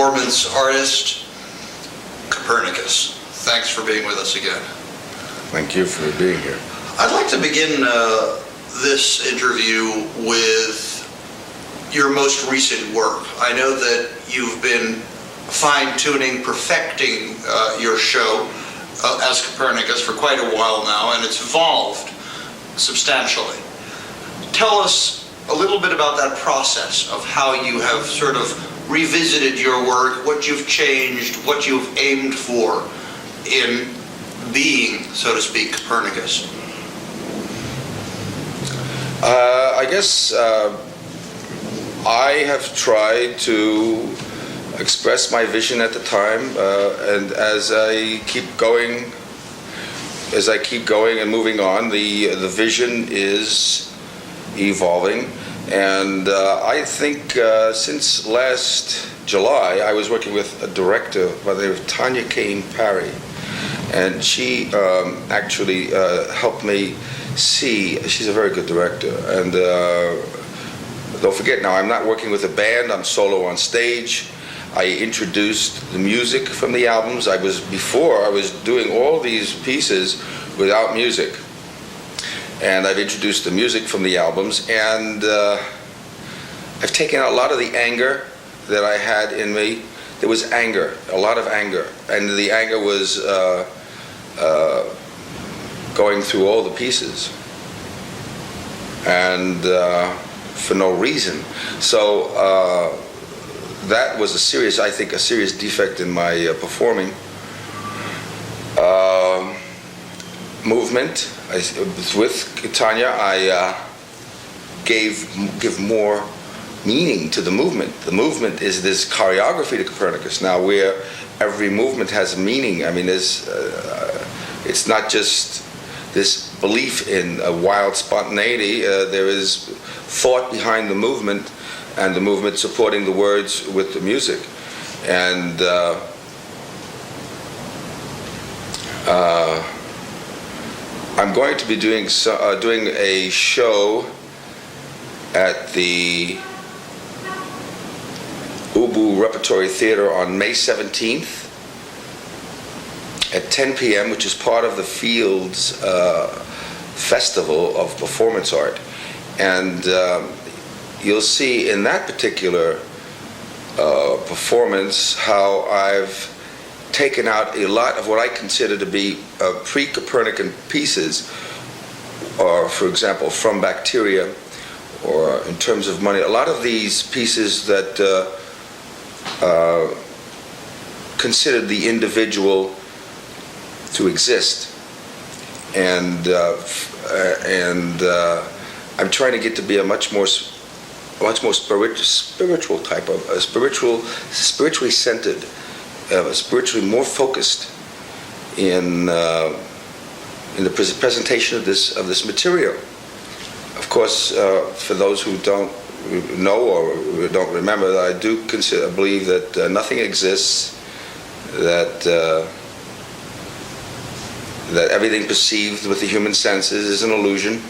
performance artist, Copernicus. Thanks for being with us again. Thank you for being here. I'd like to begin this interview with your most recent work. I know that you've been fine-tuning, perfecting your show as Copernicus for quite a while now, and it's evolved substantially. Tell us a little bit about that process of how you have sort of revisited your work, what you've changed, what you've aimed for in being, so to speak, Copernicus. I guess I have tried to express my vision at the time, and as I keep going and moving on, the vision is evolving. And I think since last July, I was working with a director by the name of Tanya Kane Parry, and she actually helped me see. She's a very good director, and don't forget now, I'm not working with a band. I'm solo on stage. I introduced the music from the albums. I was doing all these pieces without music, and I've introduced the music from the albums, and I've taken out a lot of the anger that I had in me. There was anger, a lot of anger, and the anger was going through all the pieces, and for no reason. So that was a serious defect in my performing. Movement. With Tanya, I give more meaning to the movement. The movement is this choreography to Copernicus now, where every movement has a meaning. I mean, it's not just this belief in a wild spontaneity. There is thought behind the movement, and the movement supporting the words with the music. And I'm going to be doing a show at the Ubu Repertory Theater on May 17th at 10 p.m., which is part of the Fields Festival of Performance Art. And you'll see in that particular performance how I've taken out a lot of what I consider to be pre-Copernican pieces, or for example, From Bacteria, or In Terms of Money. A lot of these pieces that considered the individual to exist, and I'm trying to get to be a much more spiritual type of spiritually centered, spiritually more focused in the presentation of this material. Of course, for those who don't know or don't remember, I do believe that nothing exists, that everything perceived with the human senses is an illusion,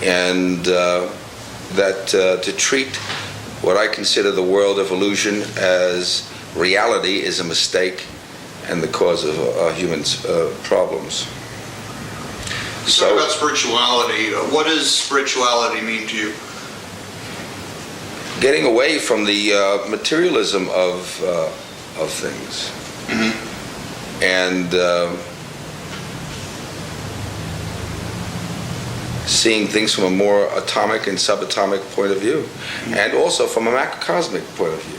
and that to treat what I consider the world of illusion as reality is a mistake and the cause of humans' problems. So, talk about spirituality. What does spirituality mean to you? Getting away from the materialism of things, mm-hmm. and seeing things from a more atomic and subatomic point of view, mm-hmm. and also from a macrocosmic point of view.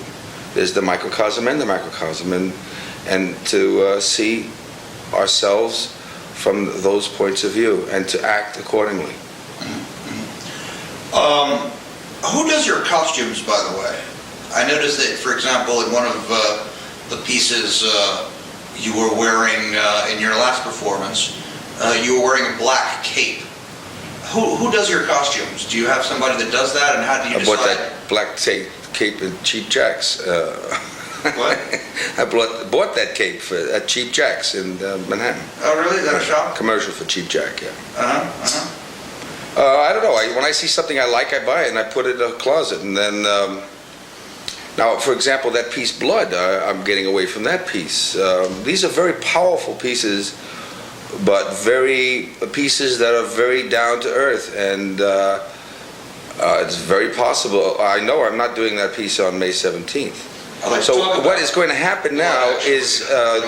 There's the microcosm and the macrocosm, and to see ourselves from those points of view and to act accordingly. Mm-hmm. Who does your costumes, by the way? I noticed that, for example, in one of the pieces you were wearing in your last performance, you were wearing a black cape. Who does your costumes? Do you have somebody that does that, and how do you decide? I bought that black cape at Cheap Jack's. What? I bought that cape at Cheap Jack's in Manhattan. Oh, really? Is that a shop? Commercial for Cheap Jack, yeah. Uh-huh. I don't know. When I see something I like, I buy it and I put it in a closet. And then Now, for example, that piece Blood, I'm getting away from that piece. These are very powerful pieces, but pieces that are very down to earth, and it's very possible. I know I'm not doing that piece on May 17th. So what is going to happen now is that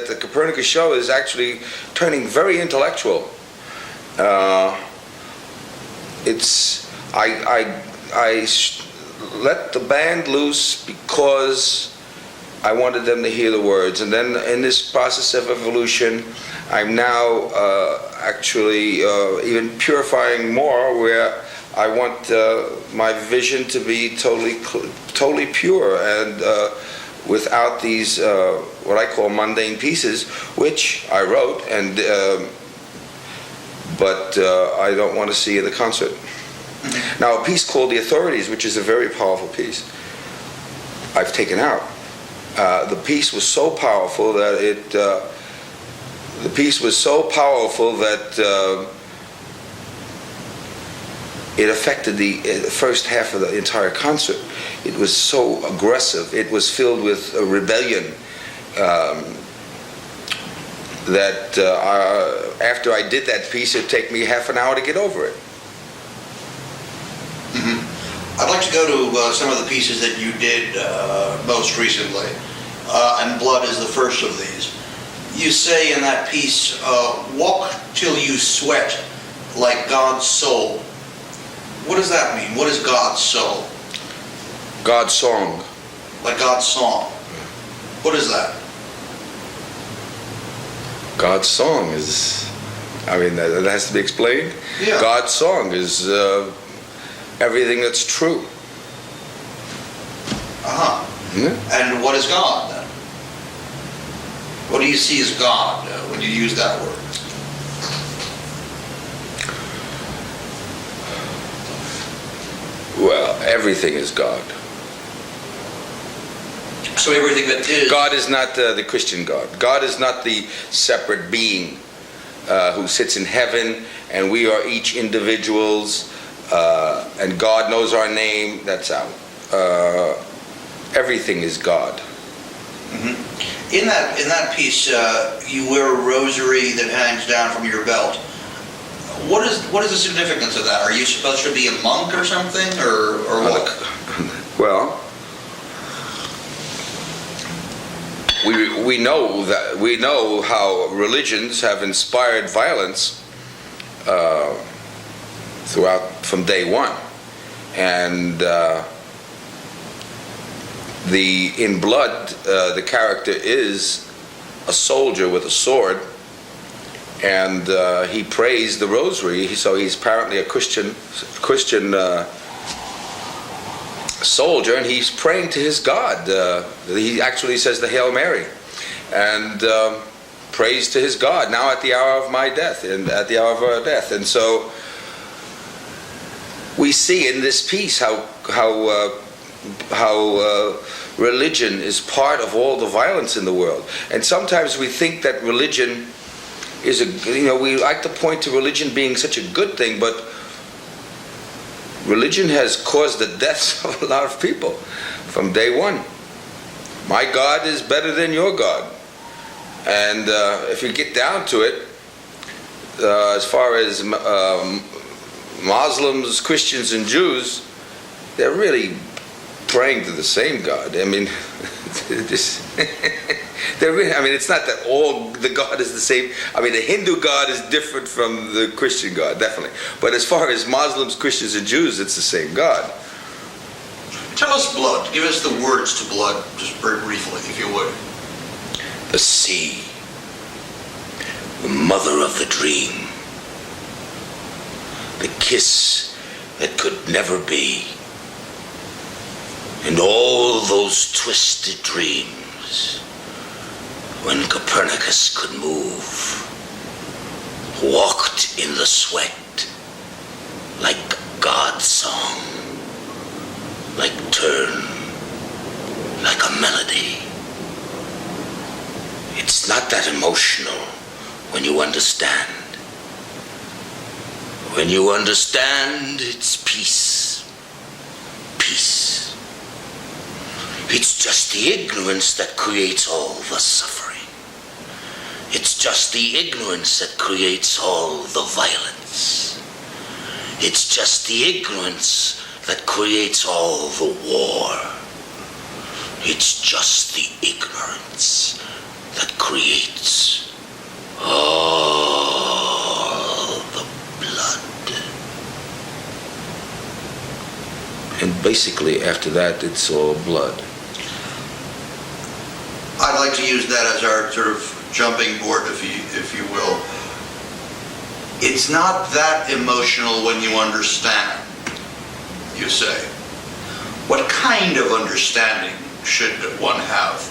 the Copernicus show is actually turning very intellectual. I let the band loose because I wanted them to hear the words, and then in this process of evolution, I'm now actually even purifying more, where I want my vision to be totally pure and without these what I call mundane pieces, which I wrote, and but I don't want to see in the concert. Mm-hmm. Now, a piece called The Authorities, which is a very powerful piece, I've taken out. The piece was so powerful that it affected the first half of the entire concert. It was so aggressive. It was filled with a rebellion that after I did that piece, it'd take me half an hour to get over it. Mm-hmm. I'd like to go to some of the pieces that you did most recently, and Blood is the first of these. You say in that piece, walk till you sweat like God's soul. What does that mean? What is God's soul? God's song. Like God's song. What is that? God's song is, I mean, that has to be explained. Yeah. God's song is everything that's true. Uh-huh. Mm-hmm. And what is God then? What do you see as God when you use that word? Well, everything is God. So everything that is... God is not the Christian God. God is not the separate being who sits in heaven, and we are each individuals, and God knows our name. That's out. Everything is God. Mm-hmm. In that piece, you wear a rosary that hangs down from your belt. What is the significance of that? Are you supposed to be a monk or something, or what? Well, we know how religions have inspired violence throughout from day one, and in Blood, the character is a soldier with a sword, and he prays the rosary. So he's apparently a Christian soldier, and he's praying to his God. He actually says the Hail Mary, and prays to his God. Now at the hour of my death, and at the hour of our death, and so we see in this piece how religion is part of all the violence in the world. And sometimes we think that religion is we like to point to religion being such a good thing, but religion has caused the deaths of a lot of people from day one. My God is better than your God. And if you get down to it, as far as Muslims, Christians, and Jews, they're really praying to the same God. I mean, it's not that all the God is the same. I mean, the Hindu God is different from the Christian God, definitely. But as far as Muslims, Christians, and Jews, it's the same God. Tell us Blood. Give us the words to Blood, just very briefly, if you would. The sea, the mother of the dream, the kiss that could never be, and all those twisted dreams when Copernicus could move, walked in the sweat like God's song, like turn, like a melody. It's not that emotional when you understand. When you understand, it's peace. Peace. It's just the ignorance that creates all the suffering. It's just the ignorance that creates all the violence. It's just the ignorance that creates all the war. It's just the ignorance that creates all the blood. And basically, after that, it's all blood. I'd like to use that as our sort of jumping board, if you will. It's not that emotional when you understand, you say. What kind of understanding should one have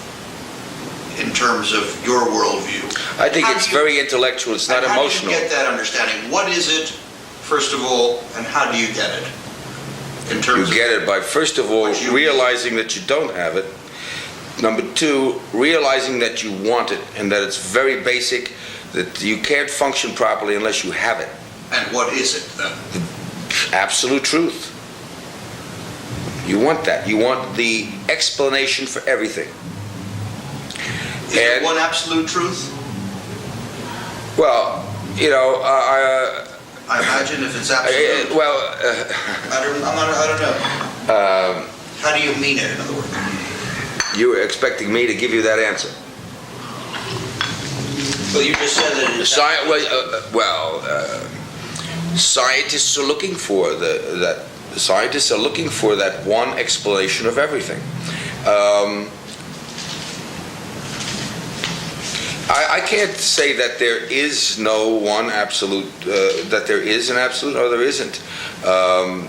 in terms of your worldview? I think it's very intellectual. It's not emotional. How do you get that understanding? What is it, first of all, and how do you get it? In terms You get it by, first of all, realizing that you don't have it. Number two, realizing that you want it and that it's very basic, that you can't function properly unless you have it. And what is it then? Absolute truth. You want that. You want the explanation for everything. Is there one absolute truth? Well, you know, I imagine if it's absolute. well, I don't know. How do you mean it, in other words? you were expecting me to give you that answer. Well, you just said that it's Scientists are looking for scientists are looking for that one explanation of everything. I can't say that there is no one absolute, that there is an absolute or there isn't.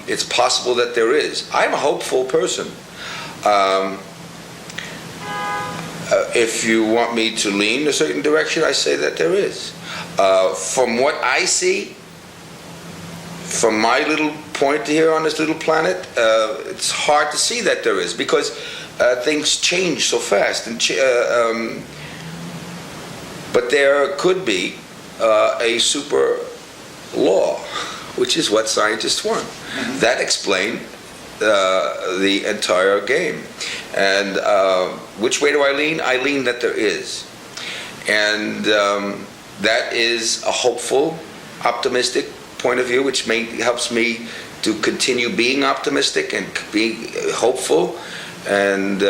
It's possible that there is. I'm a hopeful person. If you want me to lean a certain direction, I say that there is. From what I see, from my little point here on this little planet, it's hard to see that there is, because things change so fast. But there could be a super law, which is what scientists want. Mm-hmm. That explains the entire game. And which way do I lean? I lean that there is. And that is a hopeful, optimistic point of view, which helps me to continue being optimistic and being hopeful. And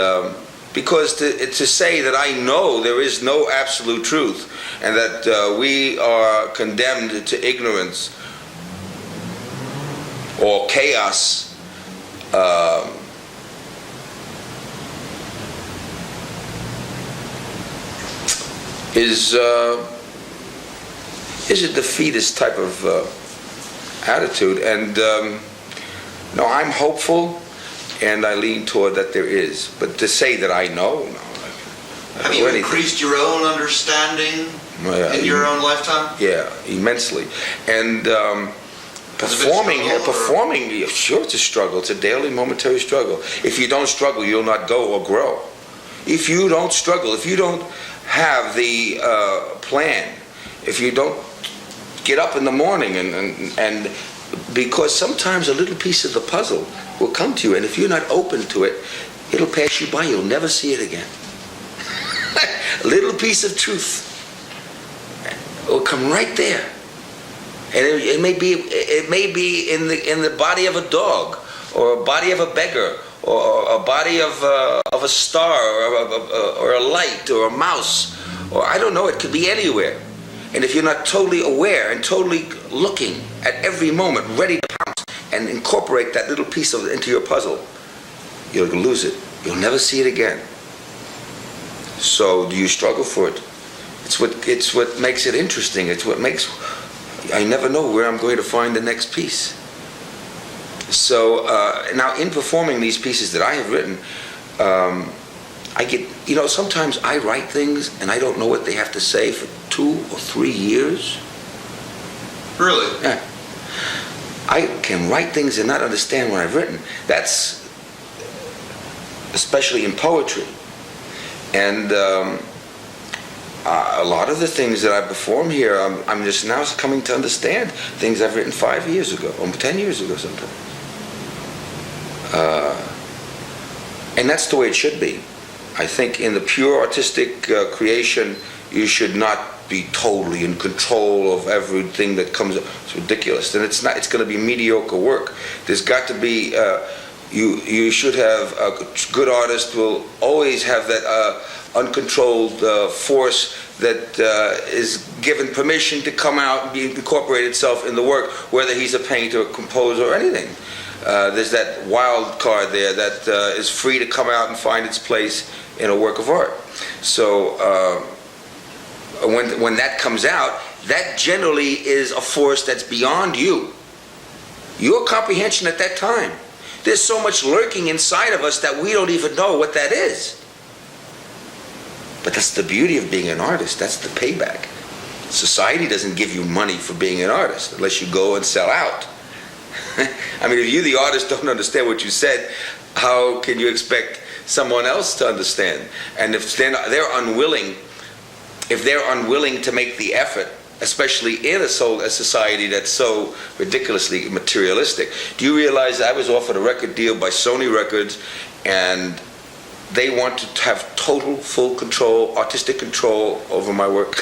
because to say that I know there is no absolute truth and that we are condemned to ignorance or chaos is a defeatist type of attitude. And no, I'm hopeful. And I lean toward that there is. But to say that I know, no. Have you increased your own understanding in your own lifetime? Yeah, immensely. And performing, sure, it's a struggle. It's a daily, momentary struggle. If you don't struggle, you'll not go or grow. If you don't struggle, if you don't have the plan, if you don't get up in the morning and because sometimes a little piece of the puzzle will come to you, and if you're not open to it, it'll pass you by. You'll never see it again. A little piece of truth will come right there, and it may be in the body of a dog, or a body of a beggar, or a body of a star, or a light, or a mouse, or I don't know. It could be anywhere. And if you're not totally aware and totally looking at every moment, ready to pounce and incorporate that little piece of it into your puzzle, you'll lose it. You'll never see it again. So do you struggle for it? It's what makes it interesting. It's what makes, I never know where I'm going to find the next piece. So now in performing these pieces that I have written, I get, sometimes I write things and I don't know what they have to say for 2 or 3 years. Really? Yeah. I can write things and not understand what I've written. That's especially in poetry. And a lot of the things that I perform here, I'm just now coming to understand things I've written 5 years ago, or 10 years ago sometimes. And that's the way it should be. I think in the pure artistic creation, you should not be totally in control of everything that comes up. It's ridiculous. Then it's not. It's going to be mediocre work. There's got to be. You should have a good artist will always have that uncontrolled force that is given permission to come out and incorporate itself in the work, whether he's a painter, a composer, or anything. There's that wild card there that is free to come out and find its place in a work of art. So when that comes out, that generally is a force that's beyond you, your comprehension at that time. There's so much lurking inside of us that we don't even know what that is. But that's the beauty of being an artist. That's the payback. Society doesn't give you money for being an artist unless you go and sell out. I mean, if you, the artist, don't understand what you said, how can you expect someone else to understand? And if they're unwilling to make the effort, especially in a society that's so ridiculously materialistic. Do you realize I was offered a record deal by Sony Records, and they want to have total, full control, artistic control over my work?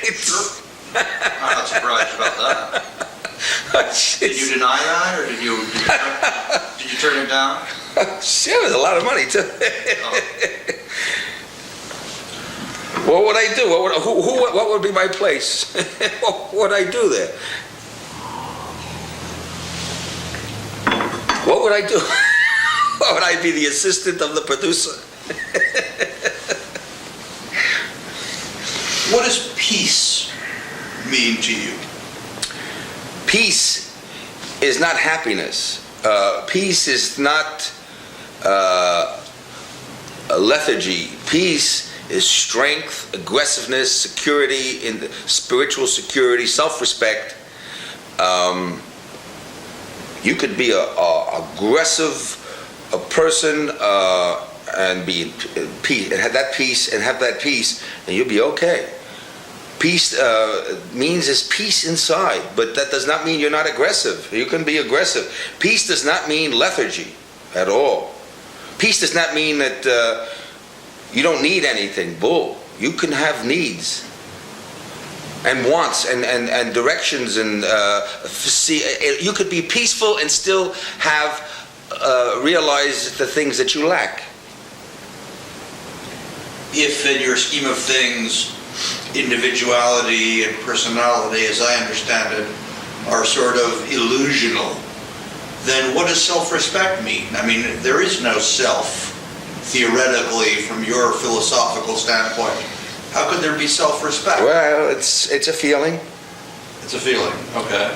Sure. I'm not surprised about that. Did you deny that, or did you turn it down? Shit, it was a lot of money too. Oh. What would I do? What would be my place? What would I do there? What would I do? What would I be, the assistant of the producer? What does peace mean to you? Peace is not happiness. Peace is not a lethargy. Peace is strength, aggressiveness, security, in the spiritual security, self-respect. You could be a aggressive person and be peace, and have that peace, and you'll be okay. Peace means is peace inside, but that does not mean you're not aggressive. You can be aggressive. Peace does not mean lethargy at all. Peace does not mean that you don't need anything. Bull. You can have needs and wants and directions, and you could be peaceful and still have realize the things that you lack. If in your scheme of things, individuality and personality, as I understand it, are sort of illusional, then what does self-respect mean? I mean, there is no self, theoretically, from your philosophical standpoint. How could there be self-respect? Well, it's a feeling. It's a feeling, okay.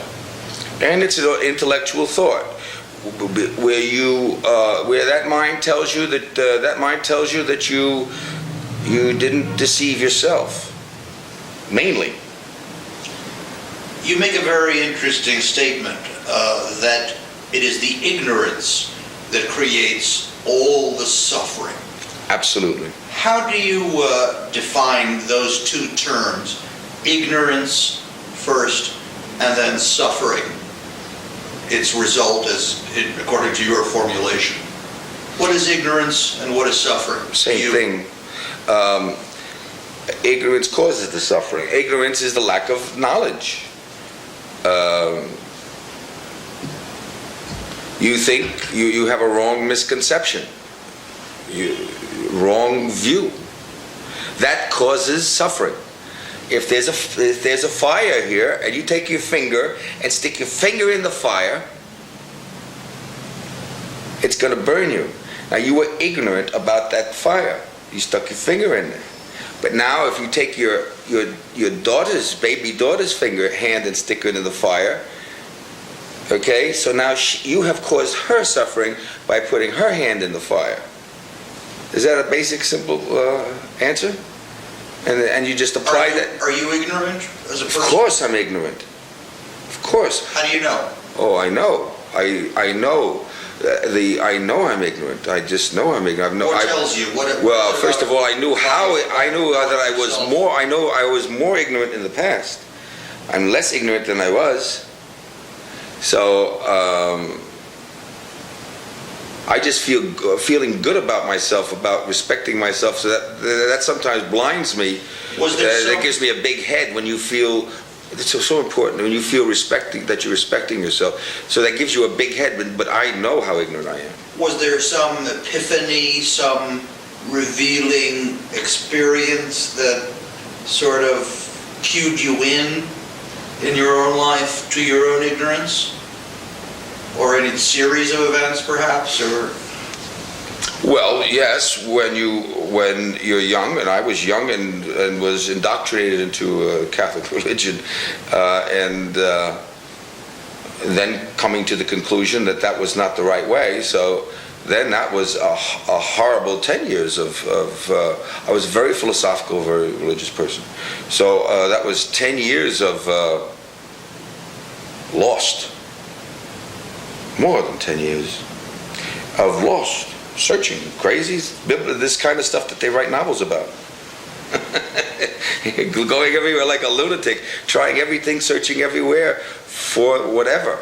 And it's an intellectual thought, where that mind tells you that you didn't deceive yourself. Mainly. You make a very interesting statement that it is the ignorance that creates all the suffering. Absolutely. How do you define those two terms? Ignorance first, and then suffering, its result is, according to your formulation. What is ignorance and what is suffering? Same thing. Ignorance causes the suffering. Ignorance is the lack of knowledge. You think you have a wrong misconception, wrong view. That causes suffering. If there's a fire here, and you take your finger and stick your finger in the fire, it's going to burn you. Now, you were ignorant about that fire. You stuck your finger in there. But now, if you take your baby daughter's hand and stick it in the fire, okay, so now you have caused her suffering by putting her hand in the fire. Is that a basic, simple answer? And you just apply that. Are you ignorant as a person? Of course I'm ignorant. Of course. How do you know? Oh, I know. I know. I know I'm ignorant. I just know I'm ignorant. What tells you? Well, first of all, I knew that I was more. I know I was more ignorant in the past. I'm less ignorant than I was. So I just feeling good about myself, about respecting myself, so that sometimes blinds me. That gives me a big head when you feel. It's so important when you feel that you're respecting yourself. So that gives you a big head, but I know how ignorant I am. Was there some epiphany, some revealing experience that sort of cued you in your own life to your own ignorance? Or any series of events, perhaps, or? Well, yes. When you're young, and I was young and was indoctrinated into Catholic religion, and then coming to the conclusion that was not the right way. So then that was a horrible 10 years of I was a very philosophical, very religious person. So that was 10 years of lost. More than 10 years of lost, searching, crazy, this kind of stuff that they write novels about. Going everywhere like a lunatic, trying everything, searching everywhere for whatever.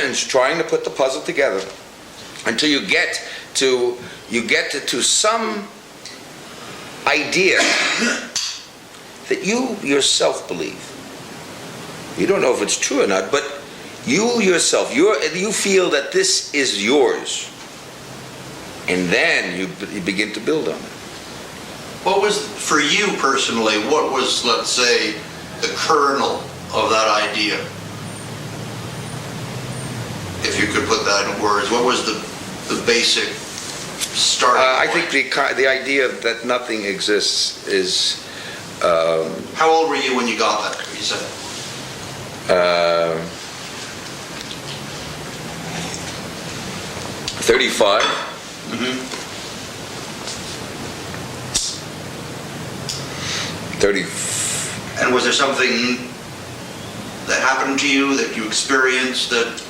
And trying to put the puzzle together until you get to some idea that you yourself believe. You don't know if it's true or not, but you yourself, you feel that this is yours, and then you begin to build on it. What was, for you personally, what was, let's say, the kernel of that idea? If you could put that in words, what was the basic starting point? I think the idea that nothing exists is... How old were you when you got that, you said? 35. Mm-hmm. 30. And was there something that happened to you, that you experienced, that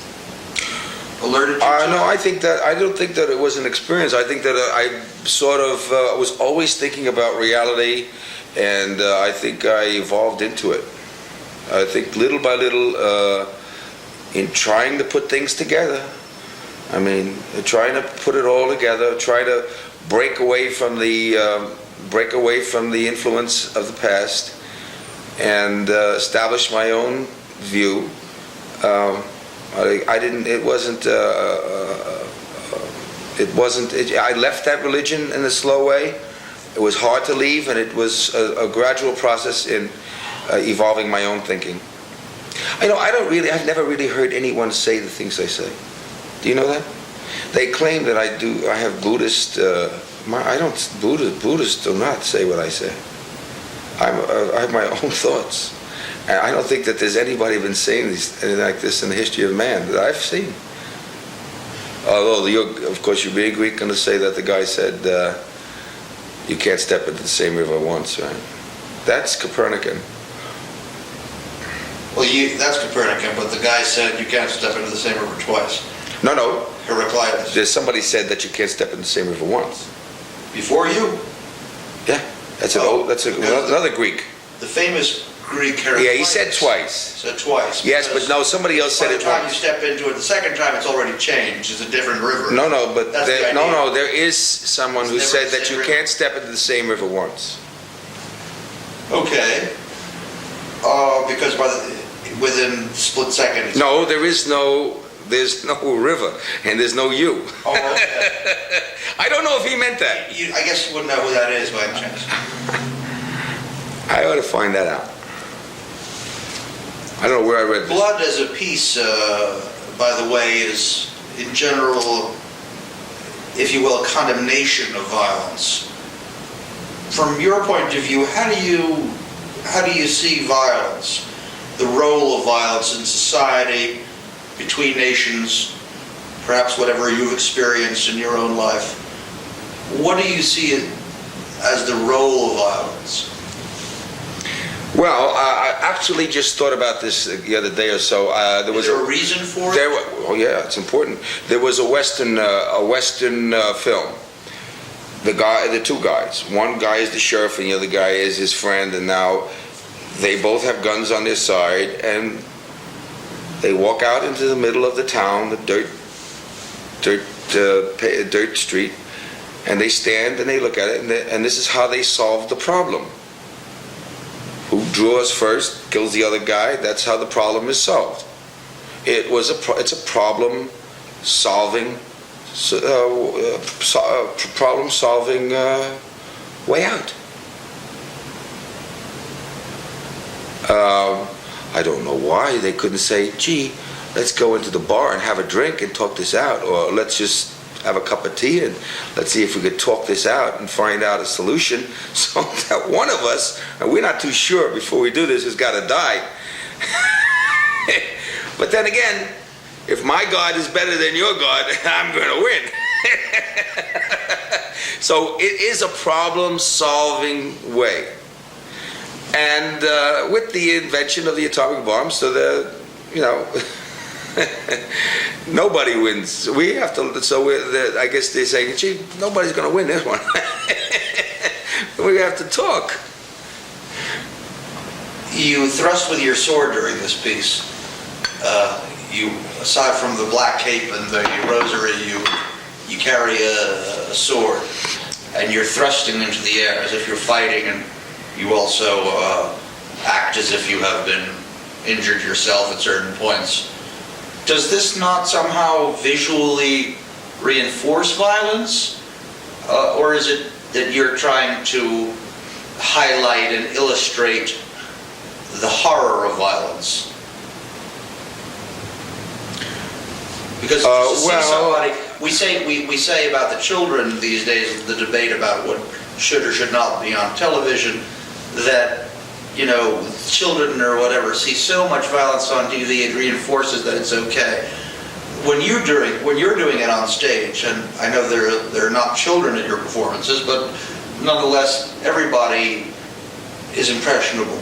alerted you to No, it? I don't think that it was an experience. I think that I sort of was always thinking about reality, and I think I evolved into it. I think little by little, in trying to put things together, I mean, trying to put it all together, try to break away from the influence of the past, and establish my own view. I didn't. It wasn't. I left that religion in a slow way. It was hard to leave, and it was a gradual process in evolving my own thinking. I've never really heard anyone say the things I say. Do you know that? They claim that I have Buddhist. Buddhists do not say what I say. I have my own thoughts. And I don't think that there's anybody been saying anything like this in the history of man that I've seen. Although, of course, you're being Greek going to say that the guy said you can't step into the same river once, right? That's Copernican. Well, that's Copernican, but the guy said you can't step into the same river twice. No. Heraclitus. There's somebody said that you can't step in the same river once. Before you? Yeah, that's another Greek. The famous Greek Heraclitus. Yeah, he said twice. Said twice. Yes, but no, somebody else said it once. By the time you step into it, the second time it's already changed. It's a different river. No, but there, there is someone who said that you can't step into the same river once. Okay. Because within split seconds. No, there's no river, and there's no you. Oh, okay. I don't know if he meant that. I guess you wouldn't know who that is by any chance. I ought to find that out. I don't know where I read this. Blood as a piece, by the way, is in general, if you will, a condemnation of violence. From your point of view, how do you see violence, the role of violence in society, between nations, perhaps whatever you've experienced in your own life? What do you see as the role of violence? Well, I actually just thought about this the other day or so. Is there a reason for it? Oh yeah, it's important. There was a Western film. The two guys. One guy is the sheriff, and the other guy is his friend. And now they both have guns on their side, and they walk out into the middle of the town, the dirt dirt street, and they stand and they look at it, and this is how they solve the problem. Who draws first kills the other guy. That's how the problem is solved. It's a problem solving way out. I don't know why they couldn't say, gee, let's go into the bar and have a drink and talk this out, or let's just have a cup of tea and let's see if we could talk this out and find out a solution so that one of us, and we're not too sure before we do this, has got to die. But then again, if my God is better than your God, I'm going to win. So it is a problem-solving way. And with the invention of the atomic bomb, so that, nobody wins. We have to. So I guess they're saying, "Gee, nobody's going to win this one." We have to talk. You thrust with your sword during this piece. You, aside from the black cape and the rosary, you carry a sword, and you're thrusting into the air as if you're fighting, and you also act as if you have been injured yourself at certain points. Does this not somehow visually reinforce violence? Or is it that you're trying to highlight and illustrate the horror of violence? Because to see somebody, we say about the children these days, the debate about what should or should not be on television, that children or whatever see so much violence on TV, it reinforces that it's okay. When you're doing it on stage, and I know there are not children at your performances, but nonetheless, everybody is impressionable.